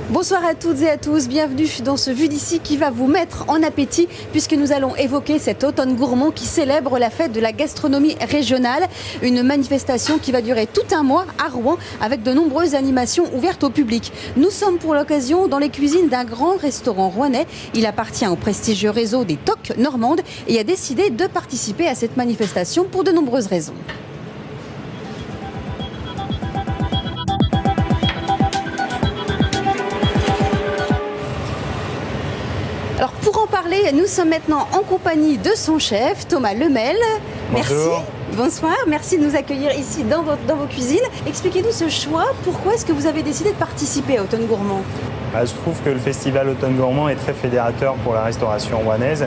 Bonsoir à toutes et à tous, bienvenue dans ce Vue d'ici qui va vous mettre en appétit puisque nous allons évoquer cet automne gourmand qui célèbre la fête de la gastronomie régionale. Une manifestation qui va durer tout un mois à Rouen avec de nombreuses animations ouvertes au public. Nous sommes pour l'occasion dans les cuisines d'un grand restaurant rouennais. Il appartient au prestigieux réseau des Toques Normandes et a décidé de participer à cette manifestation pour de nombreuses raisons. Alors pour en parler, nous sommes maintenant en compagnie de son chef, Thomas Lemel. Merci. Bonjour. Bonsoir, merci de nous accueillir ici dans vos cuisines. Expliquez-nous ce choix, pourquoi est-ce que vous avez décidé de participer à Automne Gourmand ? Je trouve que le festival Automne Gourmand est très fédérateur pour la restauration rouennaise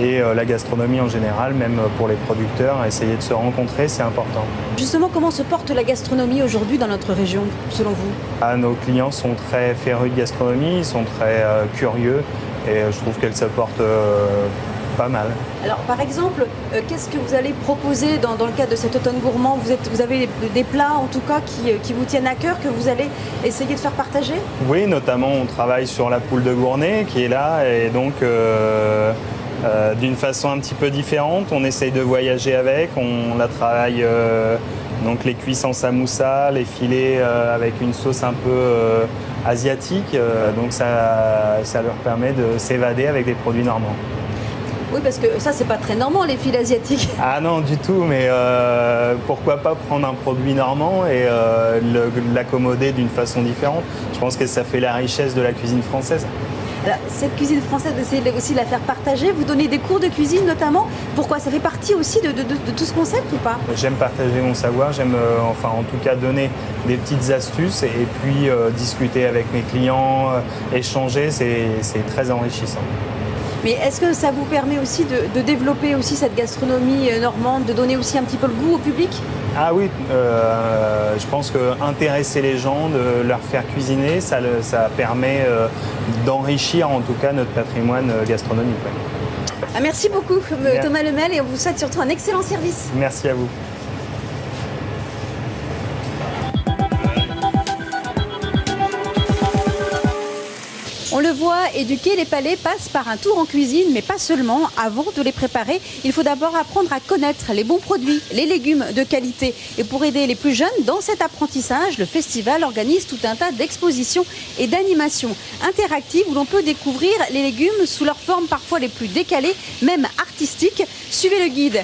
et la gastronomie en général, même pour les producteurs. Essayer de se rencontrer, c'est important. Justement, comment se porte la gastronomie aujourd'hui dans notre région, selon vous ? Nos clients sont très férus de gastronomie, ils sont très curieux et je trouve qu'elle se porte pas mal. Alors par exemple, qu'est-ce que vous allez proposer dans le cadre de cet automne gourmand ? Vous avez des plats en tout cas qui vous tiennent à cœur, que vous allez essayer de faire partager ? Oui, notamment on travaille sur la poule de Gournay qui est là et donc d'une façon un petit peu différente. On essaye de voyager avec, on la travaille donc les cuisses en samoussa, les filets avec une sauce un peu asiatique. Donc ça leur permet de s'évader avec des produits normands. Oui, parce que ça, c'est pas très normand, les fils asiatiques. Ah non, du tout, mais pourquoi pas prendre un produit normand et l'accommoder d'une façon différente. Je pense que ça fait la richesse de la cuisine française. Alors, cette cuisine française, vous essayez aussi de la faire partager. Vous donnez des cours de cuisine notamment. Pourquoi ? Ça fait partie aussi de tout ce concept ou pas ? J'aime partager mon savoir, j'aime en tout cas donner des petites astuces et puis discuter avec mes clients, échanger, c'est très enrichissant. Mais est-ce que ça vous permet aussi de développer aussi cette gastronomie normande, de donner aussi un petit peu le goût au public ? Ah oui, je pense qu'intéresser les gens, de leur faire cuisiner, ça permet d'enrichir en tout cas notre patrimoine gastronomique. Ouais. Ah, merci beaucoup Thomas Lemel et on vous souhaite surtout un excellent service. Merci à vous. On le voit, éduquer les palais passe par un tour en cuisine, mais pas seulement. Avant de les préparer, il faut d'abord apprendre à connaître les bons produits, les légumes de qualité. Et pour aider les plus jeunes dans cet apprentissage, le festival organise tout un tas d'expositions et d'animations interactives où l'on peut découvrir les légumes sous leurs formes parfois les plus décalées, même artistiques. Suivez le guide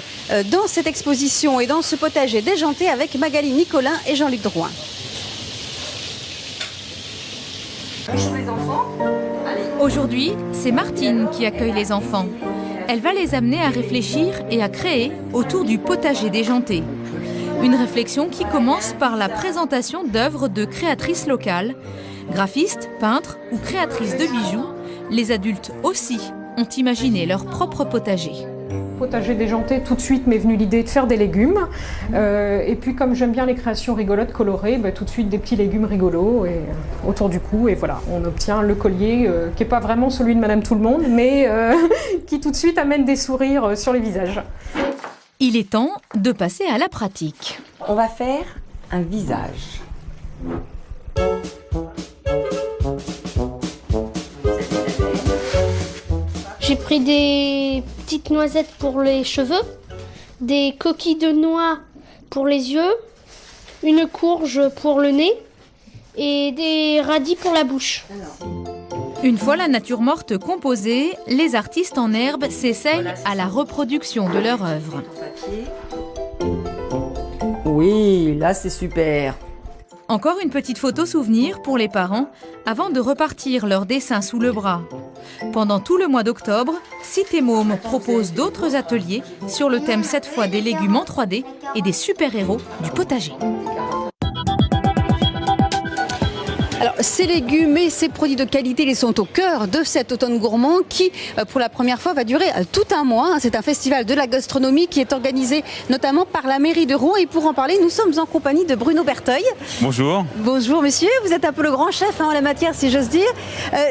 dans cette exposition et dans ce potager déjanté avec Magali Nicolin et Jean-Luc Drouin. Bonjour les enfants. Aujourd'hui, c'est Martine qui accueille les enfants. Elle va les amener à réfléchir et à créer autour du potager déjanté. Une réflexion qui commence par la présentation d'œuvres de créatrices locales. Graphistes, peintres ou créatrices de bijoux, les adultes aussi ont imaginé leur propre potager. Potager déjanté, tout de suite m'est venue l'idée de faire des légumes. Et puis comme j'aime bien les créations rigolotes, colorées, tout de suite des petits légumes rigolos autour du cou. Et voilà, on obtient le collier qui n'est pas vraiment celui de Madame Tout-le-Monde, mais qui tout de suite amène des sourires sur les visages. Il est temps de passer à la pratique. On va faire un visage. J'ai pris des petites noisettes pour les cheveux, des coquilles de noix pour les yeux, une courge pour le nez et des radis pour la bouche. Une fois la nature morte composée, les artistes en herbe s'essayent à la reproduction de leur œuvre. Oui, là c'est super. Encore une petite photo souvenir pour les parents avant de repartir leur dessin sous le bras. Pendant tout le mois d'octobre, Cité Môme propose d'autres ateliers sur le thème cette fois des légumes en 3D et des super-héros du potager. Alors, ces légumes et ces produits de qualité, ils sont au cœur de cet automne gourmand qui, pour la première fois, va durer tout un mois. C'est un festival de la gastronomie qui est organisé notamment par la mairie de Rouen. Et pour en parler, nous sommes en compagnie de Bruno Berteuil. Bonjour. Bonjour monsieur, vous êtes un peu le grand chef en la matière si j'ose dire.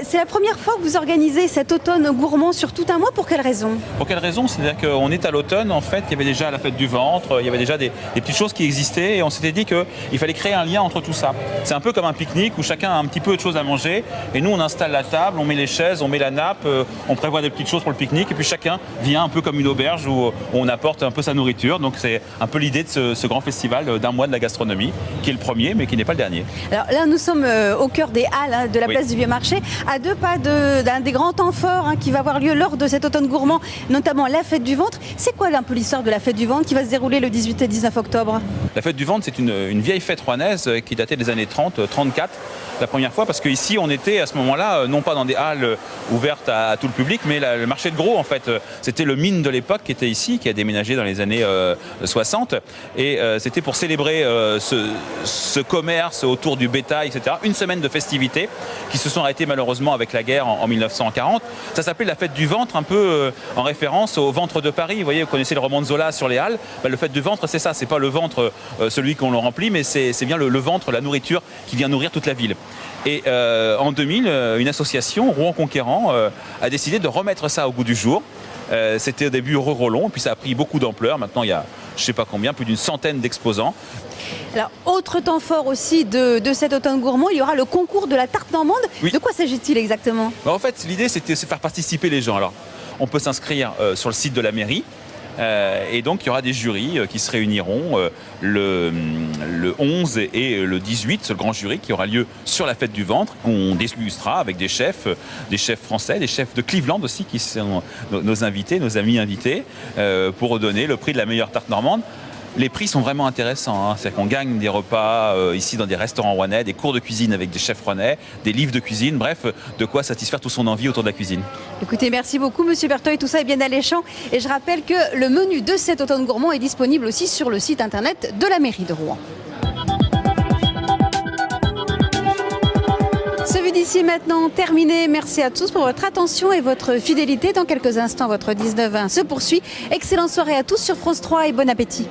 C'est la première fois que vous organisez cet automne gourmand sur tout un mois. Pour quelle raison? Pour quelle raison? C'est-à-dire qu'on est à l'automne, en fait, il y avait déjà la fête du ventre, il y avait déjà des petites choses qui existaient et on s'était dit qu'il fallait créer un lien entre tout ça. C'est un peu comme un pique-nique où chacun a un petit peu de choses à manger et nous on installe la table, on met les chaises, on met la nappe, on prévoit des petites choses pour le pique-nique et puis chacun vient un peu comme une auberge où on apporte un peu sa nourriture. Donc c'est un peu l'idée de ce grand festival d'un mois de la gastronomie qui est le premier mais qui n'est pas le dernier. Alors là nous sommes au cœur des halles de la place du Vieux-Marché, à 2 pas d'un des grands temps forts qui va avoir lieu lors de cet automne gourmand, notamment la fête du ventre. C'est quoi un peu l'histoire de la fête du ventre qui va se dérouler le 18 et 19 octobre? La fête du ventre, c'est une vieille fête rouennaise qui datait des années 30-34, la première fois, parce qu'ici on était à ce moment-là, non pas dans des halles ouvertes à tout le public, mais le marché de gros en fait. C'était le mine de l'époque qui était ici, qui a déménagé dans les années 60, et c'était pour célébrer ce commerce autour du bétail, etc. Une semaine de festivités qui se sont arrêtées malheureusement avec la guerre en 1940. Ça s'appelait la fête du ventre, un peu en référence au ventre de Paris. Vous voyez, vous connaissez le roman de Zola sur les halles. Le fait du ventre, c'est ça, c'est pas le ventre celui qu'on le remplit, mais c'est bien le ventre, la nourriture qui vient nourrir toute la ville. Et en 2000, une association, Rouen Conquérant, a décidé de remettre ça au goût du jour. C'était au début Rollon, puis ça a pris beaucoup d'ampleur. Maintenant, il y a, je ne sais pas combien, plus d'une centaine d'exposants. Alors, autre temps fort aussi de cet automne gourmand, il y aura le concours de la tarte normande. Oui. De quoi s'agit-il exactement? En fait, l'idée, c'était de faire participer les gens. Alors, on peut s'inscrire sur le site de la mairie. Et donc il y aura des jurys qui se réuniront le 11 et le 18, ce grand jury qui aura lieu sur la fête du ventre, qu'on dégustera avec des chefs français, des chefs de Cleveland aussi qui sont nos invités, nos amis invités, pour redonner le prix de la meilleure tarte normande. Les prix sont vraiment intéressants, c'est-à-dire qu'on gagne des repas ici dans des restaurants rouennais, des cours de cuisine avec des chefs rouennais, des livres de cuisine, bref, de quoi satisfaire toute son envie autour de la cuisine. Écoutez, merci beaucoup Monsieur Berteuil, tout ça est bien alléchant et je rappelle que le menu de cet automne gourmand est disponible aussi sur le site internet de la mairie de Rouen. Ce Vue d'ici maintenant terminé. Merci à tous pour votre attention et votre fidélité. Dans quelques instants, votre 19-20 se poursuit. Excellente soirée à tous sur France 3 et bon appétit.